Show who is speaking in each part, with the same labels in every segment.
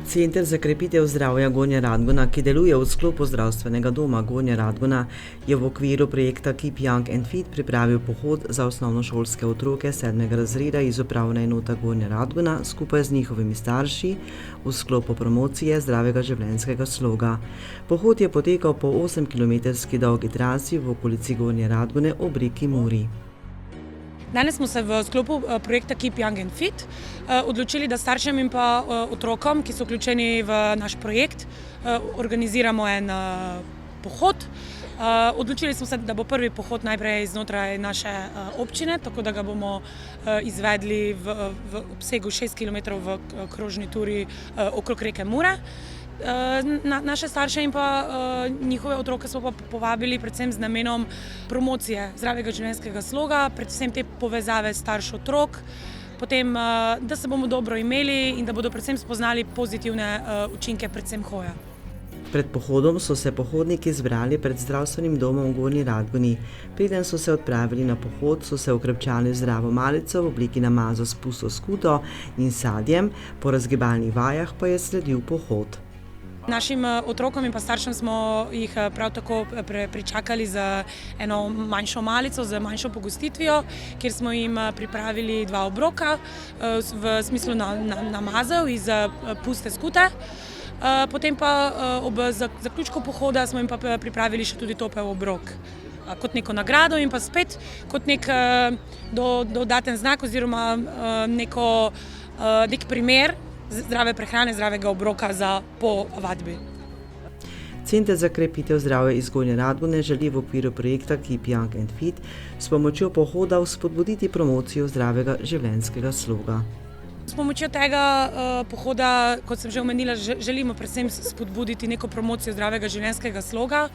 Speaker 1: Center za krepitev zdravja Gornja Radgona, ki deluje v sklopu zdravstvenega doma Gornja Radgona, je v okviru projekta Keep Young and Fit pripravil pohod za osnovnošolske otroke 7. razreda iz upravne enote Gornja Radgona skupaj z njihovimi starši v sklopu promocije zdravega življenjskega sloga. Pohod je potekal po 8-kilometrski dolgi trasi v okolici Gornje Radgone ob reki Muri.
Speaker 2: Danes smo se v sklopu projekta Keep Young and Fit odločili, da staršem in pa otrokom, ki so vključeni v naš projekt, organiziramo en pohod. Odločili smo se, da bo prvi pohod najprej znotraj naše občine, tako da ga bomo izvedli v obsegu 6 km v krožni turi okrog reke Mure. Naše starše in pa njihove otroke smo pa povabili predvsem z namenom promocije zdravega življenjskega sloga, predvsem te povezave starš-otrok, potem, da se bomo dobro imeli in da bodo predvsem spoznali pozitivne učinke predvsem hoje.
Speaker 1: Pred pohodom so se pohodniki zbrali pred zdravstvenim domom v Gornji Radgoni. Preden so se odpravili na pohod, so se okrepčali zdravo malico v obliki namaza s pusto skuto in sadjem, po razgibalnih vajah pa je sledil pohod.
Speaker 2: Našim otrokom in pa staršem smo jih prav tako pričakali z eno manjšo malico, z manjšo pogostitvijo, kjer smo jim pripravili 2 obroka v smislu namazov iz puste skute. Potem pa ob zaključku pohoda smo jim pa pripravili še tudi topel obrok kot neko nagrado in pa spet kot nek dodaten znak oziroma nek primer zdrave prehrane, zdravega obroka za po vadbi.
Speaker 1: Center za krepitev zdravja iz Gornje Radgone želi v okviru projekta Keep Young and Fit s pomočjo pohoda spodbuditi promocijo zdravega življenjskega sloga.
Speaker 2: S pomočjo tega pohoda, kot sem že omenila, želimo predvsem spodbuditi neko promocijo zdravega življenjskega sloga,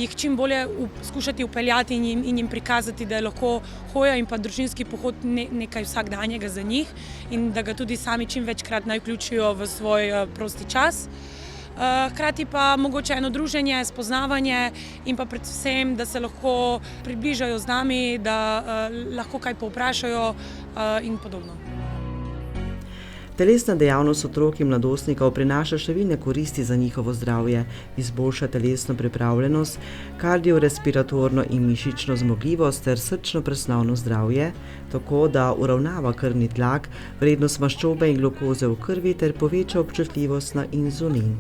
Speaker 2: jih čim bolje skušati vpeljati in jim prikazati, da je lahko hoja in pa družinski pohod nekaj vsakdanjega za njih in da ga tudi sami čim večkrat naj vključijo v svoj prosti čas. Hkrati pa mogoče eno druženje, spoznavanje in pa predvsem, da se lahko približajo z nami, da lahko kaj povprašajo in podobno.
Speaker 1: Telesna dejavnost otrok in mladostnikov prinaša številne koristi za njihovo zdravje, izboljša telesno pripravljenost, kardiorespiratorno in mišično zmogljivost ter srčno-presnovno zdravje, tako da uravnava krvni tlak, vrednost maščobe in glukoze v krvi ter poveča občutljivost na inzulin.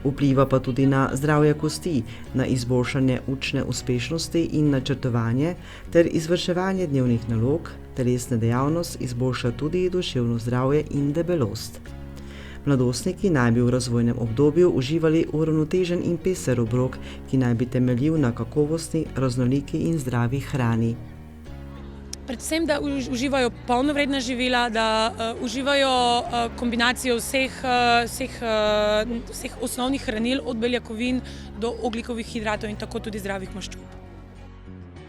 Speaker 1: Vpliva pa tudi na zdravje kosti, na izboljšanje učne uspešnosti in načrtovanje ter izvrševanje dnevnih nalog. Telesna dejavnost izboljša tudi duševno zdravje in debelost. Mladostniki naj bi v razvojnem obdobju uživali uravnotežen in pester obrok, ki naj bi temeljil na kakovostni, raznoliki in zdravi hrani.
Speaker 2: Predvsem, da uživajo polnovredna živila, da uživajo kombinacijo vseh osnovnih hranil, od beljakovin do ogljikovih hidratov in tako tudi zdravih maščob.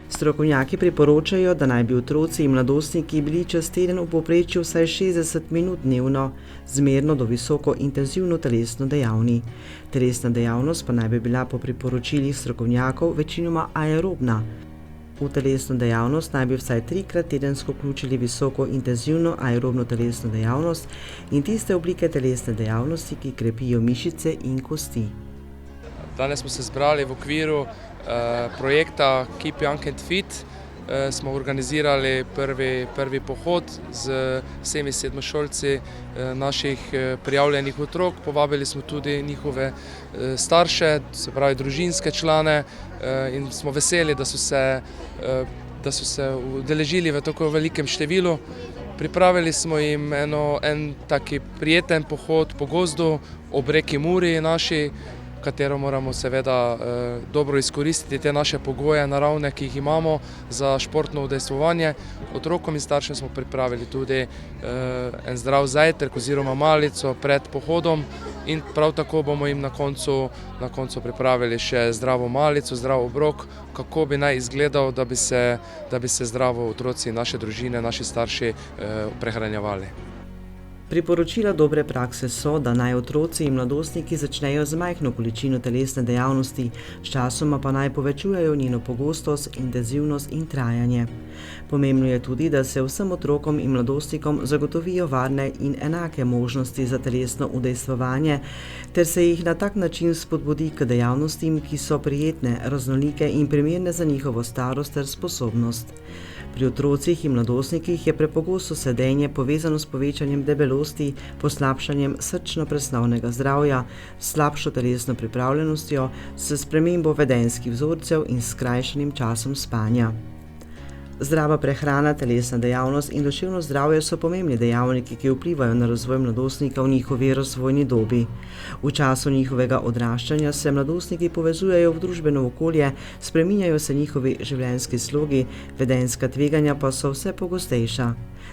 Speaker 1: Strokovnjaki priporočajo, da naj bi otroci in mladostniki bili čez teden v povprečju vsaj 60 minut dnevno, zmerno do visoko intenzivno telesno dejavni. Telesna dejavnost pa naj bi bila po priporočilih strokovnjakov večinoma aerobna. V telesno dejavnost naj bi vsaj 3-krat tedensko vključili visoko intenzivno aerobno telesno dejavnost in tiste oblike telesne dejavnosti, ki krepijo mišice in kosti.
Speaker 3: Danes smo se zbrali v okviru projekta Keep Young and Fit. Smo organizirali prvi pohod z vsemi sedmošolci naših prijavljenih otrok. Povabili smo tudi njihove starše, se pravi družinske člane, in smo veseli, da so se udeležili v tako velikem številu. Pripravili smo jim en taki prijeten pohod po gozdu ob reki Muri naši, katero moramo seveda dobro izkoristiti te naše pogoje naravne, ki jih imamo za športno udejstvovanje. Otrokom in staršem smo pripravili tudi en zdrav zajtrk oziroma malico pred pohodom in prav tako bomo jim na koncu pripravili še zdravo malico, zdrav obrok, kako bi naj izgledal, da bi se zdravo otroci, naše družine, naši starši prehranjevali.
Speaker 1: Priporočila dobre prakse so, da naj otroci in mladostniki začnejo z majhno količino telesne dejavnosti, sčasoma pa naj povečujejo njeno pogostost, intenzivnost in trajanje. Pomembno je tudi, da se vsem otrokom in mladostnikom zagotovijo varne in enake možnosti za telesno udejstvovanje, ter se jih na tak način spodbudi k dejavnostim, ki so prijetne, raznolike in primerne za njihovo starost ter sposobnost. Pri otrocih in mladostnikih je prepogosto sedenje povezano s povečanjem debelosti, poslabšanjem srčno-presnovnega zdravja, slabšo telesno pripravljenostjo, s spremembo vedenjskih vzorcev in skrajšanim časom spanja. Zdrava prehrana, telesna dejavnost in duševno zdravje so pomembni dejavniki, ki vplivajo na razvoj mladostnika v njihovi razvojni dobi. V času njihovega odraščanja se mladostniki povezujejo v družbeno okolje, spreminjajo se njihovi življenjski slogi, vedenjska tveganja pa so vse pogostejša.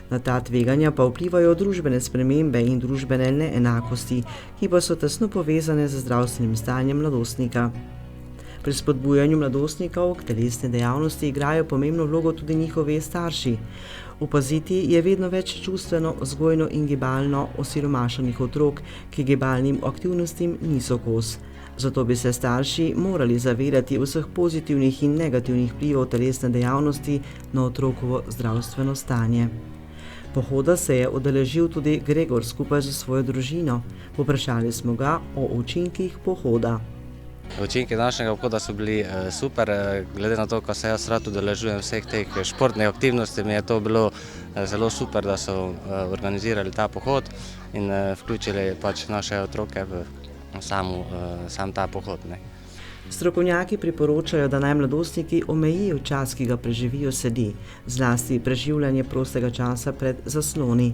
Speaker 1: Na ta tveganja pa vplivajo družbene spremembe in družbene neenakosti, ki pa so tesno povezane z zdravstvenim stanjem mladostnika. Pri spodbujanju mladostnikov k telesni dejavnosti igrajo pomembno vlogo tudi njihovi starši. Opaziti je vedno več čustveno, vzgojno in gibalno osiromašenih otrok, ki gibalnim aktivnostim niso kos. Zato bi se starši morali zavedati vseh pozitivnih in negativnih vplivov telesne dejavnosti na otrokovo zdravstveno stanje. Pohoda se je udeležil tudi Gregor skupaj z svojo družino. Povprašali smo ga o učinkih pohoda.
Speaker 4: Učinki današnjega pohoda so bili super, glede na to, ko se jaz rad udeležujem vseh teh športnih aktivnosti, mi je to bilo zelo super, da so organizirali ta pohod in vključili pač naše otroke v sam ta pohod.
Speaker 1: Strokovnjaki priporočajo, da naj mladostniki omejijo čas, ki ga preživijo sedi, zlasti preživljanje prostega časa pred zasloni.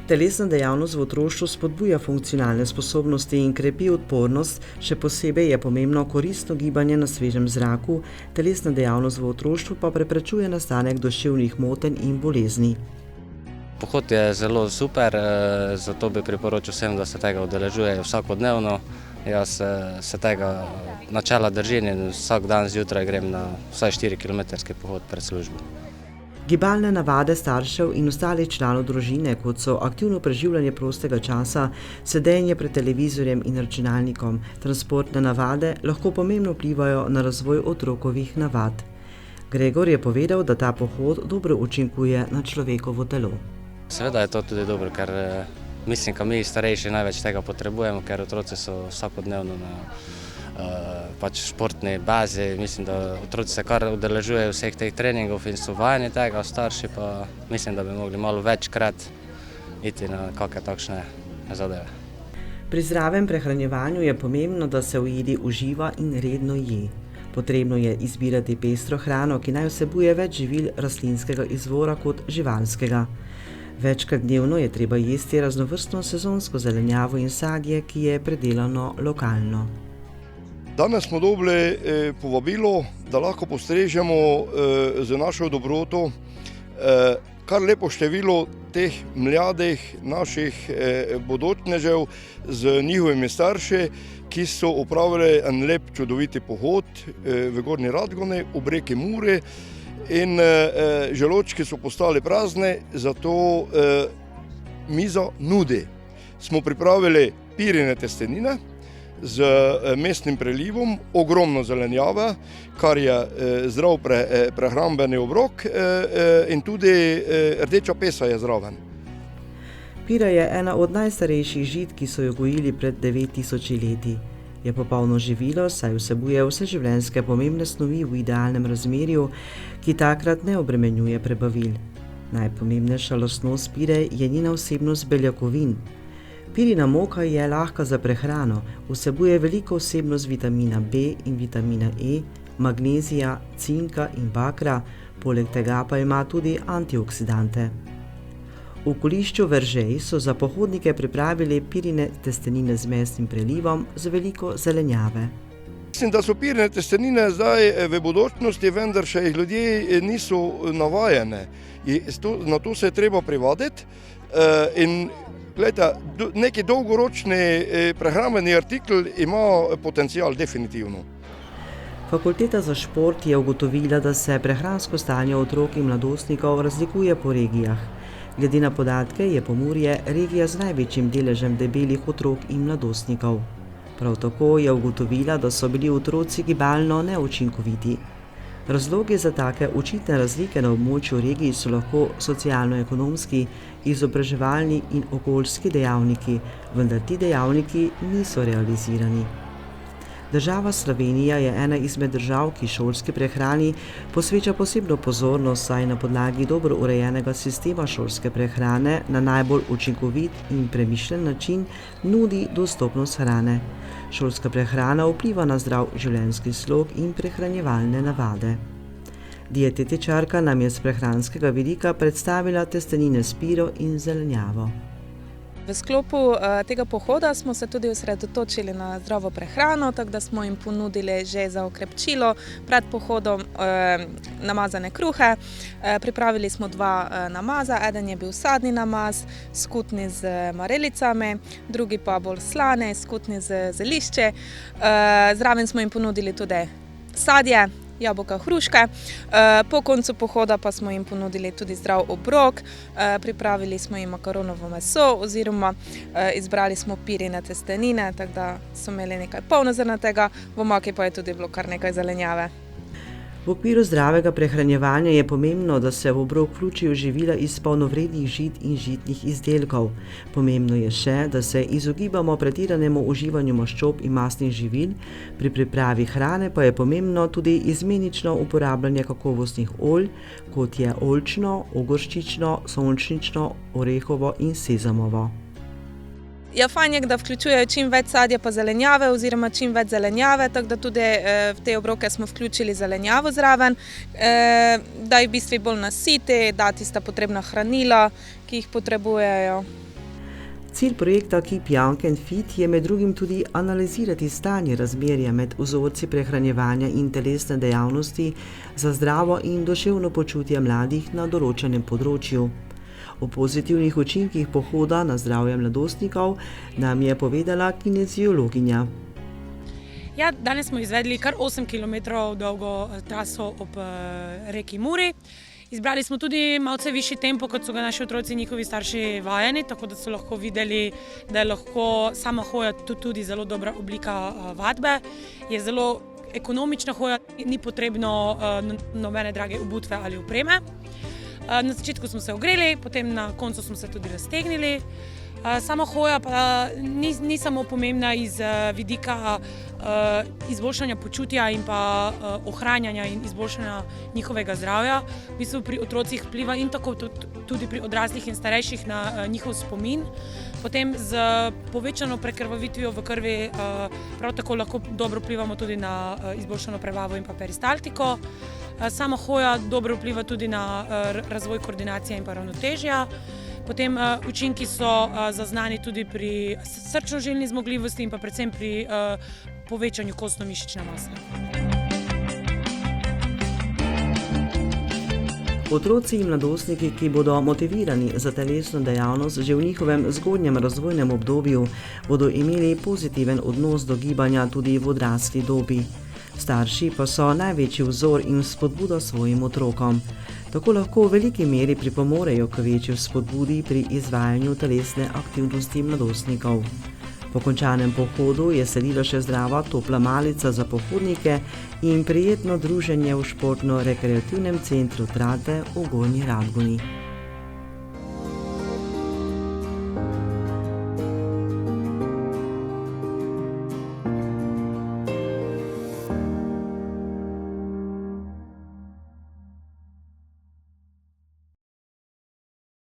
Speaker 1: Telesna dejavnost v otroštvu spodbuja funkcionalne sposobnosti in krepi odpornost, še posebej je pomembno koristno gibanje na svežem zraku, telesna dejavnost v otroštvu pa preprečuje nastanek duševnih motenj in bolezni.
Speaker 4: Pohod je zelo super, zato bi priporočil vsem, da se tega udeležujejo vsakodnevno. Jaz se tega načela držim in vsak dan zjutraj grem na vsaj 4-kilometrski pohod pred službo.
Speaker 1: Gibalne navade staršev in ostalih članov družine, kot so aktivno preživljanje prostega časa, sedenje pred televizorjem in računalnikom, transportne navade, lahko pomembno vplivajo na razvoj otrokovih navad. Gregor je povedal, da ta pohod dobro učinkuje na človekovo telo.
Speaker 4: Seveda je to tudi dobro, ker mislim, da mi starejši največ tega potrebujemo, ker otroci so vsakodnevno na športni bazi. Mislim, da otroci se kar udeležujejo vseh teh treningov in so vajeni tega, starši pa mislim, da bi mogli malo večkrat iti na kakšne takšne zadeve.
Speaker 1: Pri zdravem prehranjevanju je pomembno, da se v jedi uživa in redno je. Potrebno je izbirati pestro hrano, ki naj vsebuje več živil rastlinskega izvora kot živalskega. Večkrat dnevno je treba jesti raznovrstno sezonsko zelenjavo in sadje, ki je predelano lokalno.
Speaker 5: Danes smo dobili povabilo, da lahko postrežemo z našo dobroto kar lepo število teh mladih naših bodočnežev z njihovimi starši, ki so opravili en lep čudoviti pohod v Gornji Radgoni, ob reki Muri in želodčki so postali prazni, zato miza nudi. Smo pripravili pirine testenine z mesnim prelivom, ogromno zelenjave, kar je zdrav prehrambeni obrok in tudi rdeča pesa je zraven.
Speaker 1: Pira je ena od najstarejših žit, ki so jo gojili pred 9000 leti. Je popolno živilo, saj vsebuje vse življenjske pomembne snovi v idealnem razmerju, ki takrat ne obremenjuje prebavil. Najpomembnejša lastnost pire je njena vsebnost beljakovin. Pirina moka je lahka za prehrano, vsebuje veliko vsebnost vitamina B in vitamina E, magnezija, cinka in bakra, poleg tega pa ima tudi antioksidante. V Kolišču Veržej so za pohodnike pripravili pirine testenine z mesnim prelivom z veliko zelenjave.
Speaker 5: Mislim, da so pirine testenine zdaj v bodočnosti, vendar še jih ljudje niso navajene. Na to se je treba privaditi in gledajte, neki dolgoročni prehrambeni artikel ima potencial definitivno.
Speaker 1: Fakulteta za šport je ugotovila, da se prehransko stanje otrok in mladostnikov razlikuje po regijah. Glede na podatke je Pomurje regija z največjim deležem debelih otrok in mladostnikov. Prav tako je ugotovila, da so bili otroci gibalno neučinkoviti. Razlogi za take očitne razlike na območju regij so lahko socialno-ekonomski, izobraževalni in okoljski dejavniki, vendar ti dejavniki niso realizirani. Država Slovenija je ena izmed držav, ki šolski prehrani posveča posebno pozornost, saj na podlagi dobro urejenega sistema šolske prehrane na najbolj učinkovit in premišljen način nudi dostopnost hrane. Šolska prehrana vpliva na zdrav življenjski slog in prehranjevalne navade. Dietetičarka nam je z prehranskega vidika predstavila testenine s piro in zelenjavo.
Speaker 6: V sklopu tega pohoda smo se tudi osredotočili na zdravo prehrano, tako da smo jim ponudili že za okrepčilo pred pohodom namazane kruhe. Pripravili smo 2 namaza, eden je bil sadni namaz, skutni z marelicami, drugi pa bolj slane, skutni z zelišči. Zraven smo jim ponudili tudi sadje, jabolka, hruške. Po koncu pohoda pa smo jim ponudili tudi zdrav obrok, pripravili smo jim makaronovo meso oziroma izbrali smo pirine testenine, tako da so imeli nekaj polnozrnatega, v omaki pa je tudi bilo kar nekaj zelenjave.
Speaker 1: V okviru zdravega prehranjevanja je pomembno, da se v obrok vključijo živila iz polnovrednih žit in žitnih izdelkov. Pomembno je še, da se izogibamo pretiranemu uživanju maščob in mastnih živil, pri pripravi hrane pa je pomembno tudi izmenično uporabljanje kakovostnih olj, kot je oljčno, ogorščično, sončnično, orehovo in sezamovo.
Speaker 6: Ja, fajn je, da vključujejo čim več sadja pa zelenjave oziroma čim več zelenjave, tako da tudi v te obroke smo vključili zelenjavo zraven, da jih v bistvu bolj nasiti, da tista potrebna hranila, ki jih potrebujejo.
Speaker 1: Cilj projekta Keep Young and Fit je med drugim tudi analizirati stanje razmerja med vzorci prehranjevanja in telesne dejavnosti za zdravo in duševno počutje mladih na določenem področju. O pozitivnih učinkih pohoda na zdravje mladostnikov nam je povedala kineziologinja.
Speaker 2: Ja, danes smo izvedli kar 8 km dolgo traso ob reki Muri. Izbrali smo tudi malce višji tempo, kot so ga naši otroci in njihovi starši vajeni, tako da so lahko videli, da je lahko sama hoja tudi zelo dobra oblika vadbe. Je zelo ekonomična hoja, ni potrebno nobene drage obutve ali opreme. Na začetku smo se ogreli, potem na koncu smo se tudi raztegnili. Sama hoja pa ni samo pomembna iz vidika izboljšanja počutja in pa ohranjanja in izboljšanja njihovega zdravja. V bistvu pri otrocih vpliva in tako tudi pri odraslih in starejših na njihov spomin. Potem z povečano prekrvavitvijo v krvi prav tako lahko dobro vplivamo tudi na izboljšano prebavo in pa peristaltiko. Sama hoja dobro vpliva tudi na razvoj koordinacije in pa ravnotežja. Potem učinki so zaznani tudi pri srčno-žilni zmogljivosti in pa predvsem pri povečanju kostno-mišične mase.
Speaker 1: Otroci in mladostniki, ki bodo motivirani za telesno dejavnost že v njihovem zgodnjem razvojnem obdobju, bodo imeli pozitiven odnos do gibanja tudi v odrasli dobi. Starši pa so največji vzor in spodbuda svojim otrokom. Tako lahko v veliki meri pripomorejo k večji spodbudi pri izvajanju telesne aktivnosti mladostnikov. Po končanem pohodu je sledila še zdrava topla malica za pohodnike in prijetno druženje v športno-rekreativnem centru Trate v Gornji Radgoni.